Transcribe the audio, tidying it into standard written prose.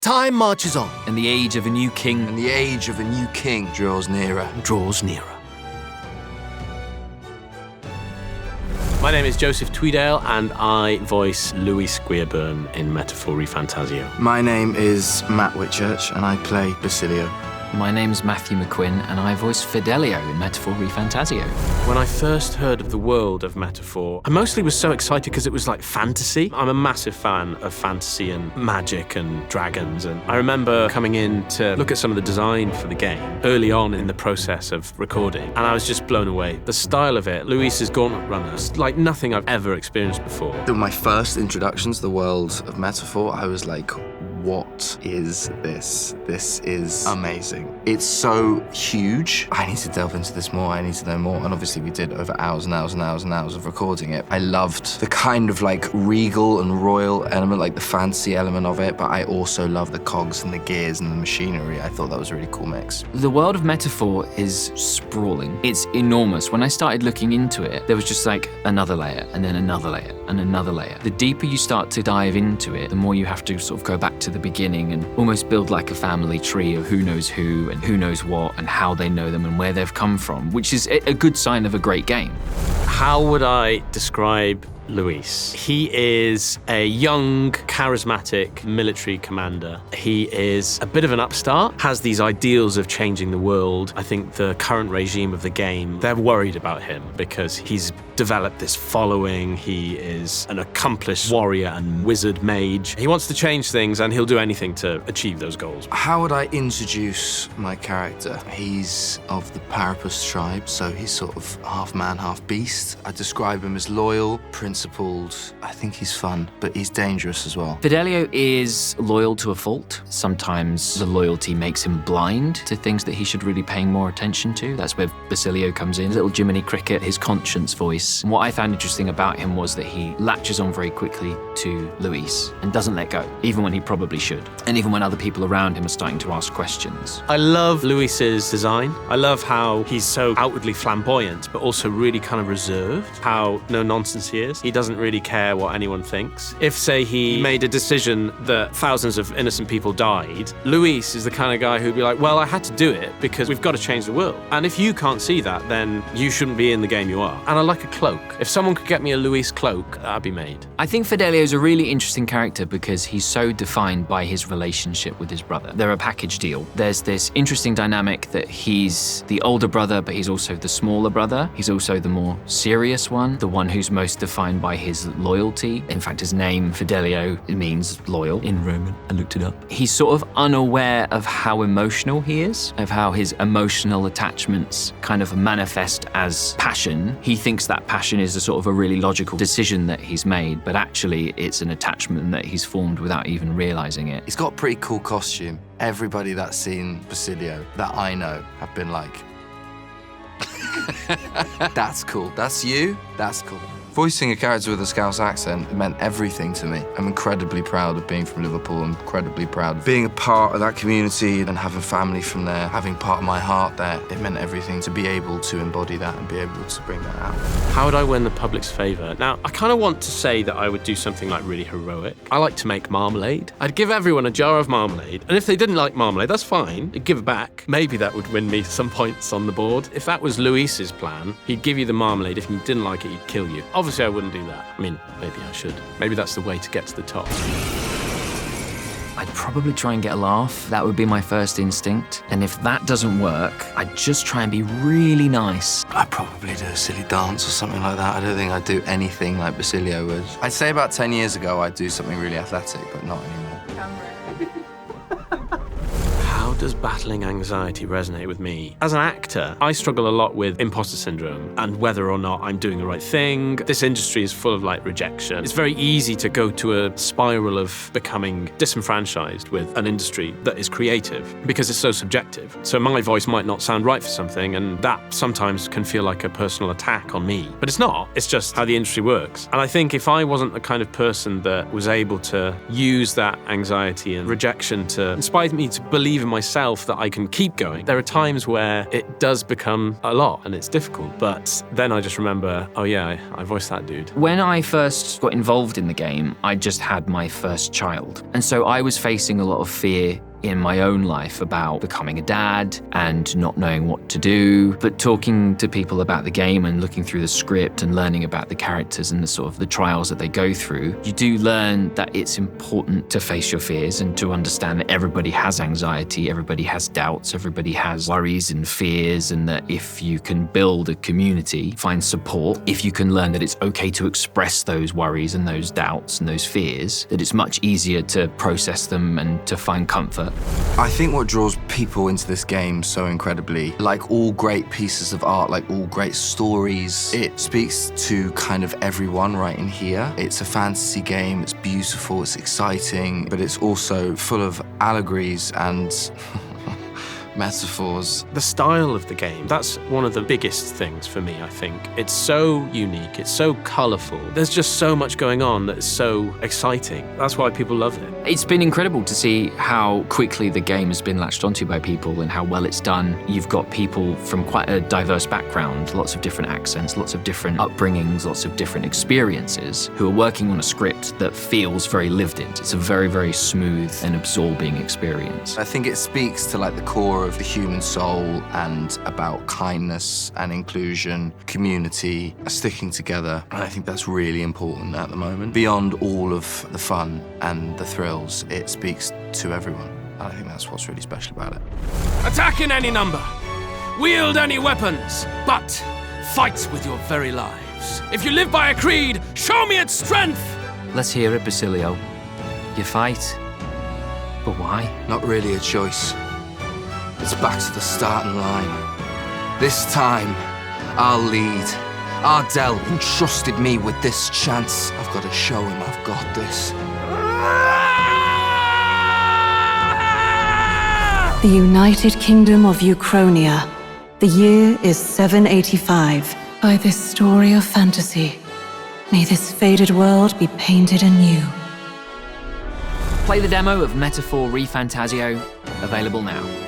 Time marches on. And the age of a new king Draws nearer. My name is Joseph Tweedale, and I voice Louis Squeerburn in Metaphor ReFantazio. My name is Matt Whitchurch, and I play Basilio. My name's Mathew McQuinn, and I voice Fidelio in Metaphor ReFantazio. When I first heard of the world of Metaphor, I mostly was so excited because it was like fantasy. I'm a massive fan of fantasy and magic and dragons, and I remember coming in to look at some of the design for the game early on in the process of recording, and I was just blown away. The style of it, Luis's Gauntlet Runners, like nothing I've ever experienced before. My first introduction to the world of Metaphor, I was like, what is this? This is amazing. It's so huge. I need to delve into this more. I need to know more. And obviously we did over hours and hours and hours and hours of recording it. I loved the kind of like regal and royal element, like the fancy element of it, but I also love the cogs and the gears and the machinery. I thought that was a really cool mix. The world of Metaphor is sprawling. It's enormous. When I started looking into it, there was just like another layer and then another layer and another layer. The deeper you start to dive into it, the more you have to sort of go back to the beginning and almost build like a family tree of who knows who and who knows what and how they know them and where they've come from, which is a good sign of a great game. How would I describe Luis? He is a young, charismatic military commander. He is a bit of an upstart, has these ideals of changing the world. I think the current regime of the game, they're worried about him because he's developed this following. He is an accomplished warrior and wizard mage. He wants to change things and he'll do anything to achieve those goals. How would I introduce my character? He's of the Parapus tribe, so he's sort of half man, half beast. I describe him as loyal, principled. I think he's fun, but he's dangerous as well. Fidelio is loyal to a fault. Sometimes the loyalty makes him blind to things that he should really pay more attention to. That's where Basilio comes in. Little Jiminy Cricket, his conscience voice. And what I found interesting about him was that he latches on very quickly to Luis and doesn't let go, even when he probably should. And even when other people around him are starting to ask questions. I love Luis's design. I love how he's so outwardly flamboyant, but also really kind of reserved. How no nonsense he is. He doesn't really care what anyone thinks. If, say, he made a decision that thousands of innocent people died, Luis is the kind of guy who'd be like, well, I had to do it because we've got to change the world. And if you can't see that, then you shouldn't be in the game you are. And I like a cloak. If someone could get me a Luis cloak, that'd be made. I think Fidelio's a really interesting character because he's so defined by his relationship with his brother. They're a package deal. There's this interesting dynamic that he's the older brother, but he's also the smaller brother. He's also the more serious one, the one who's most defined by his loyalty. In fact, his name, Fidelio, means loyal in Roman. I looked it up. He's sort of unaware of how emotional he is, of how his emotional attachments kind of manifest as passion. He thinks that passion is a sort of a really logical decision that he's made, but actually it's an attachment that he's formed without even realizing it. He's got a pretty cool costume. Everybody that's seen Basilio that I know have been like, that's cool. That's you? That's cool. Voicing a character with a Scouse accent meant everything to me. I'm incredibly proud of being from Liverpool. I'm incredibly proud of being a part of that community and having family from there, having part of my heart there. It meant everything to be able to embody that and be able to bring that out. How would I win the public's favour? Now, I kind of want to say that I would do something like really heroic. I like to make marmalade. I'd give everyone a jar of marmalade, and if they didn't like marmalade, that's fine. I'd give it back. Maybe that would win me some points on the board. If that was Luis's plan, he'd give you the marmalade. If you didn't like it, he'd kill you. Obviously, I wouldn't do that. I mean, maybe I should. Maybe that's the way to get to the top. I'd probably try and get a laugh. That would be my first instinct. And if that doesn't work, I'd just try and be really nice. I'd probably do a silly dance or something like that. I don't think I'd do anything like Basilio would. I'd say about 10 years ago, I'd do something really athletic, but not anymore. How does battling anxiety resonate with me? As an actor, I struggle a lot with imposter syndrome and whether or not I'm doing the right thing. This industry is full of rejection. It's very easy to go to a spiral of becoming disenfranchised with an industry that is creative because it's so subjective. So my voice might not sound right for something, and that sometimes can feel like a personal attack on me. But it's not. It's just how the industry works. And I think if I wasn't the kind of person that was able to use that anxiety and rejection to inspire me to believe in myself myself that I can keep going. There are times where it does become a lot and it's difficult, but then I just remember, oh yeah, I voiced that dude. When I first got involved in the game, I just had my first child. And so I was facing a lot of fear in my own life about becoming a dad and not knowing what to do. But talking to people about the game and looking through the script and learning about the characters and the sort of the trials that they go through, you do learn that it's important to face your fears and to understand that everybody has anxiety, everybody has doubts, everybody has worries and fears, and that if you can build a community, find support, if you can learn that it's okay to express those worries and those doubts and those fears, that it's much easier to process them and to find comfort. I think what draws people into this game so incredibly, like all great pieces of art, like all great stories, it speaks to kind of everyone right in here. It's a fantasy game, it's beautiful, it's exciting, but it's also full of allegories and metaphors. The style of the game, that's one of the biggest things for me, I think. It's so unique, it's so colourful. There's just so much going on that's so exciting. That's why people love it. It's been incredible to see how quickly the game has been latched onto by people and how well it's done. You've got people from quite a diverse background, lots of different accents, lots of different upbringings, lots of different experiences, who are working on a script that feels very lived in. It's a very, very smooth and absorbing experience. I think it speaks to like the core of the human soul and about kindness and inclusion, community, sticking together. And I think that's really important at the moment. Beyond all of the fun and the thrills, it speaks to everyone. And I think that's what's really special about it. Attack in any number, wield any weapons, but fight with your very lives. If you live by a creed, show me its strength. Let's hear it, Basilio. You fight, but why? Not really a choice. It's back to the starting line. This time, I'll lead. Ardell entrusted me with this chance. I've got to show him I've got this. The United Kingdom of Uchronia. The year is 785. By this story of fantasy, may this faded world be painted anew. Play the demo of Metaphor ReFantazio, available now.